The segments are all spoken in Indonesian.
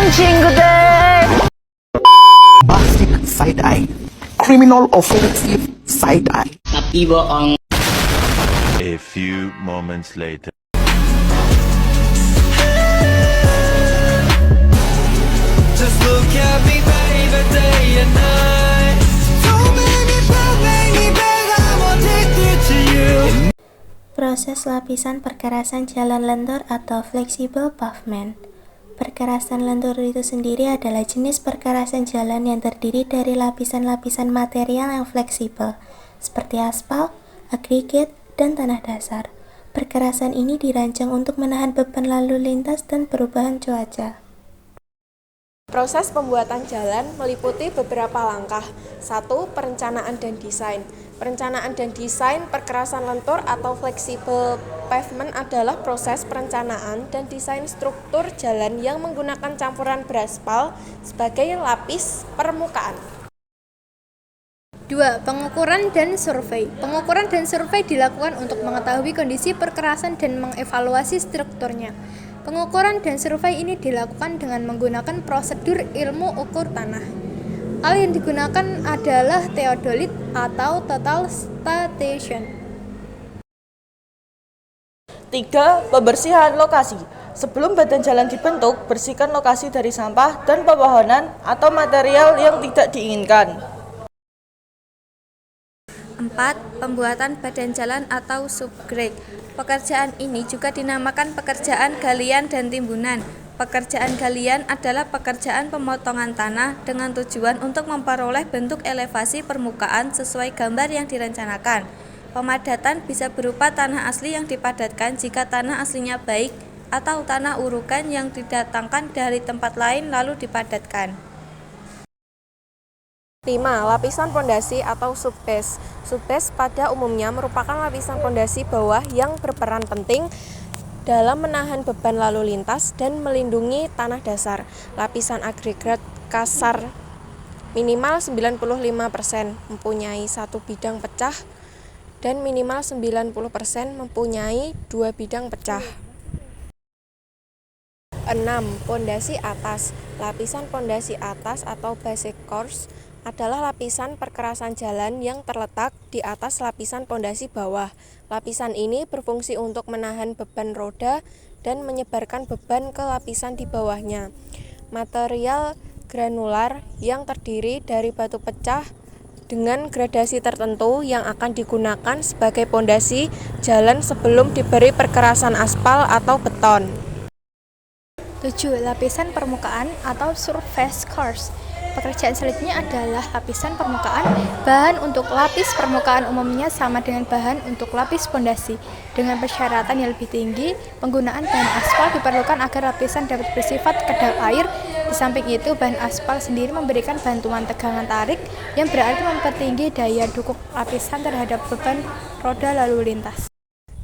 친구들. Basic side-eye, criminal offensive side-eye. Tapi bohong. A few moments later. Just look at me, baby, day and night. Don't make me beg, I'm addicted to you. Proses lapisan perkerasan jalan lentur atau flexible pavement. Perkerasan lentur itu sendiri adalah jenis perkerasan jalan yang terdiri dari lapisan-lapisan material yang fleksibel, seperti aspal, agregat, dan tanah dasar. Perkerasan ini dirancang untuk menahan beban lalu lintas dan perubahan cuaca. Proses pembuatan jalan meliputi beberapa langkah. 1. Perencanaan dan desain. Perencanaan dan desain perkerasan lentur atau flexible pavement adalah proses perencanaan dan desain struktur jalan yang menggunakan campuran beraspal sebagai lapis permukaan. 2. Pengukuran dan survei. Pengukuran dan survei dilakukan untuk mengetahui kondisi perkerasan dan mengevaluasi strukturnya. Pengukuran dan survei ini dilakukan dengan menggunakan prosedur ilmu ukur tanah. Alat yang digunakan adalah theodolit atau total station. 3. Pembersihan lokasi. Sebelum badan jalan dibentuk, bersihkan lokasi dari sampah dan pepohonan atau material yang tidak diinginkan. 4. Pembuatan badan jalan atau subgrade. Pekerjaan ini juga dinamakan pekerjaan galian dan timbunan. Pekerjaan galian adalah pekerjaan pemotongan tanah dengan tujuan untuk memperoleh bentuk elevasi permukaan sesuai gambar yang direncanakan. Pemadatan bisa berupa tanah asli yang dipadatkan jika tanah aslinya baik, atau tanah urukan yang didatangkan dari tempat lain lalu dipadatkan. 5. Lapisan pondasi atau subbase. Subbase pada umumnya merupakan lapisan pondasi bawah yang berperan penting dalam menahan beban lalu lintas dan melindungi tanah dasar. Lapisan agregat kasar minimal 95% mempunyai satu bidang pecah dan minimal 90% mempunyai dua bidang pecah. 6. Pondasi atas. Lapisan pondasi atas atau base course adalah lapisan perkerasan jalan yang terletak di atas lapisan pondasi bawah. Lapisan ini berfungsi untuk menahan beban roda dan menyebarkan beban ke lapisan di bawahnya. Material granular yang terdiri dari batu pecah dengan gradasi tertentu yang akan digunakan sebagai pondasi jalan sebelum diberi perkerasan aspal atau beton. 7. Lapisan permukaan atau surface course. Pekerjaan selanjutnya adalah lapisan permukaan. Bahan untuk lapis permukaan umumnya sama dengan bahan untuk lapis pondasi. Dengan persyaratan yang lebih tinggi, penggunaan bahan aspal diperlukan agar lapisan dapat bersifat kedap air. Di samping itu, bahan aspal sendiri memberikan bantuan tegangan tarik yang berarti mempertinggi daya dukung lapisan terhadap beban roda lalu lintas.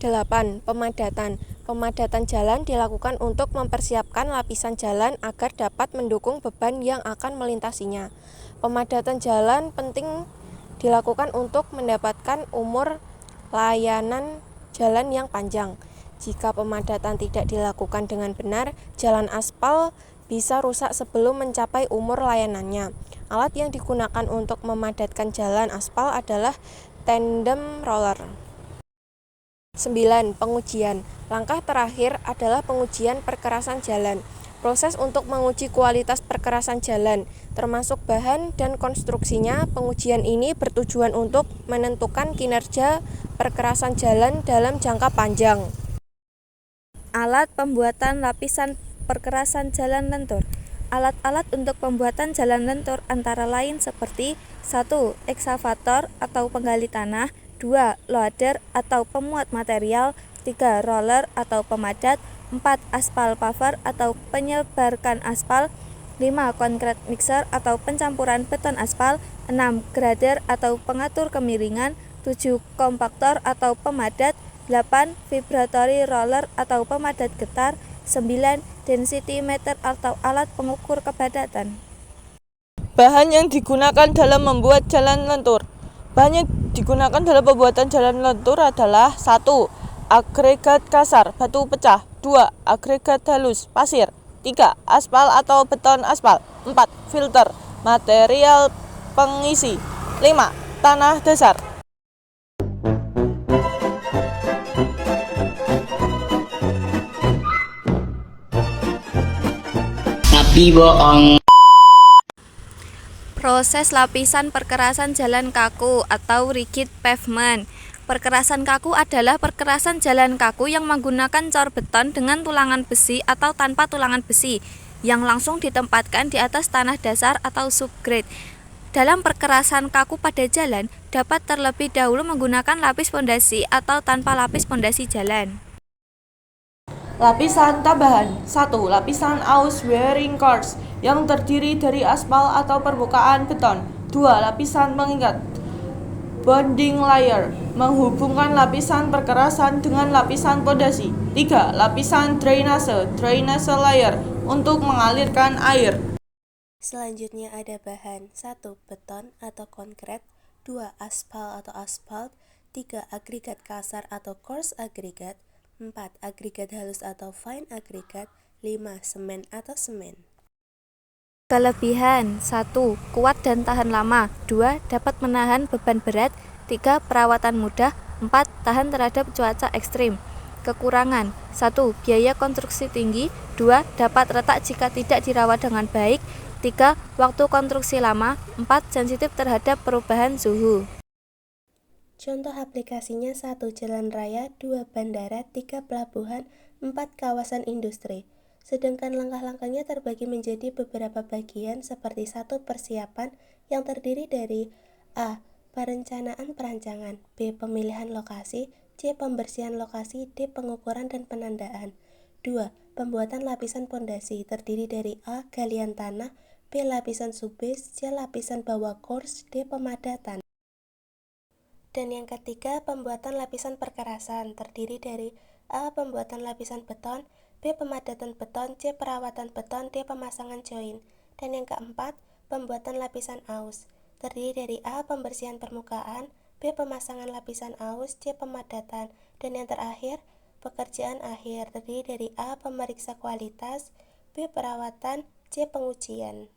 8. Pemadatan. Pemadatan jalan dilakukan untuk mempersiapkan lapisan jalan agar dapat mendukung beban yang akan melintasinya. Pemadatan jalan penting dilakukan untuk mendapatkan umur layanan jalan yang panjang. Jika pemadatan tidak dilakukan dengan benar, jalan aspal bisa rusak sebelum mencapai umur layanannya. Alat yang digunakan untuk memadatkan jalan aspal adalah tandem roller. 9. Pengujian. Langkah terakhir adalah pengujian perkerasan jalan. Proses untuk menguji kualitas perkerasan jalan, termasuk bahan dan konstruksinya. Pengujian ini bertujuan untuk menentukan kinerja perkerasan jalan dalam jangka panjang. Alat pembuatan lapisan perkerasan jalan lentur. Alat-alat untuk pembuatan jalan lentur antara lain seperti 1. Eksavator atau penggali tanah, 2. Loader atau pemuat material, 3. Roller atau pemadat, 4. Aspal paver atau penyebarkan aspal, 5. Concrete mixer atau pencampuran beton aspal, 6. Grader atau pengatur kemiringan, 7. Kompaktor atau pemadat, 8. Vibratory roller atau pemadat getar, 9. Density meter atau alat pengukur kepadatan. Bahan yang digunakan dalam membuat jalan lentur. Bahan yang digunakan dalam pembuatan jalan lentur adalah 1. Agregat kasar, batu pecah, 2. Agregat halus, pasir, 3. Aspal atau beton aspal. 4. Filter, material pengisi. 5. Tanah dasar. Proses lapisan perkerasan jalan kaku atau rigid pavement. Perkerasan kaku adalah perkerasan jalan kaku yang menggunakan cor beton dengan tulangan besi atau tanpa tulangan besi yang langsung ditempatkan di atas tanah dasar atau subgrade. Dalam perkerasan kaku pada jalan dapat terlebih dahulu menggunakan lapis pondasi atau tanpa lapis pondasi jalan. Lapisan tambahan. 1. Lapisan aus wearing course yang terdiri dari aspal atau permukaan beton. 2. Lapisan pengikat bonding layer menghubungkan lapisan perkerasan dengan lapisan pondasi. 3. Lapisan drainase layer untuk mengalirkan air. Selanjutnya ada bahan 1. Beton atau konkret, 2. Aspal atau aspalt, 3. Agregat kasar atau coarse agregat, 4. Agregat halus atau fine agregat, 5. Semen atau semen. Kelebihan 1. Kuat dan tahan lama. 2. Dapat menahan beban berat. 3. Perawatan mudah. 4. Tahan terhadap cuaca ekstrim. Kekurangan 1. Biaya konstruksi tinggi. 2. Dapat retak jika tidak dirawat dengan baik. 3. Waktu konstruksi lama. 4. Sensitif terhadap perubahan suhu. Contoh aplikasinya 1. Jalan raya, 2. Bandara, 3. Pelabuhan, 4. Kawasan industri. Sedangkan langkah-langkahnya terbagi menjadi beberapa bagian seperti 1. Persiapan yang terdiri dari A. Perencanaan perancangan, B. Pemilihan lokasi, C. Pembersihan lokasi, D. Pengukuran dan penandaan. 2. Pembuatan lapisan pondasi terdiri dari A. Galian tanah, B. Lapisan subbase, C. Lapisan bawah course, D. Pemadatan. Dan yang ketiga, pembuatan lapisan perkerasan terdiri dari A. Pembuatan lapisan beton, B. Pemadatan beton, C. Perawatan beton, D. Pemasangan join. Dan yang keempat, pembuatan lapisan aus terdiri dari A. Pembersihan permukaan, B. Pemasangan lapisan aus, C. Pemadatan. Dan yang terakhir, pekerjaan akhir terdiri dari A. Pemeriksa kualitas, B. Perawatan, C. Pengujian.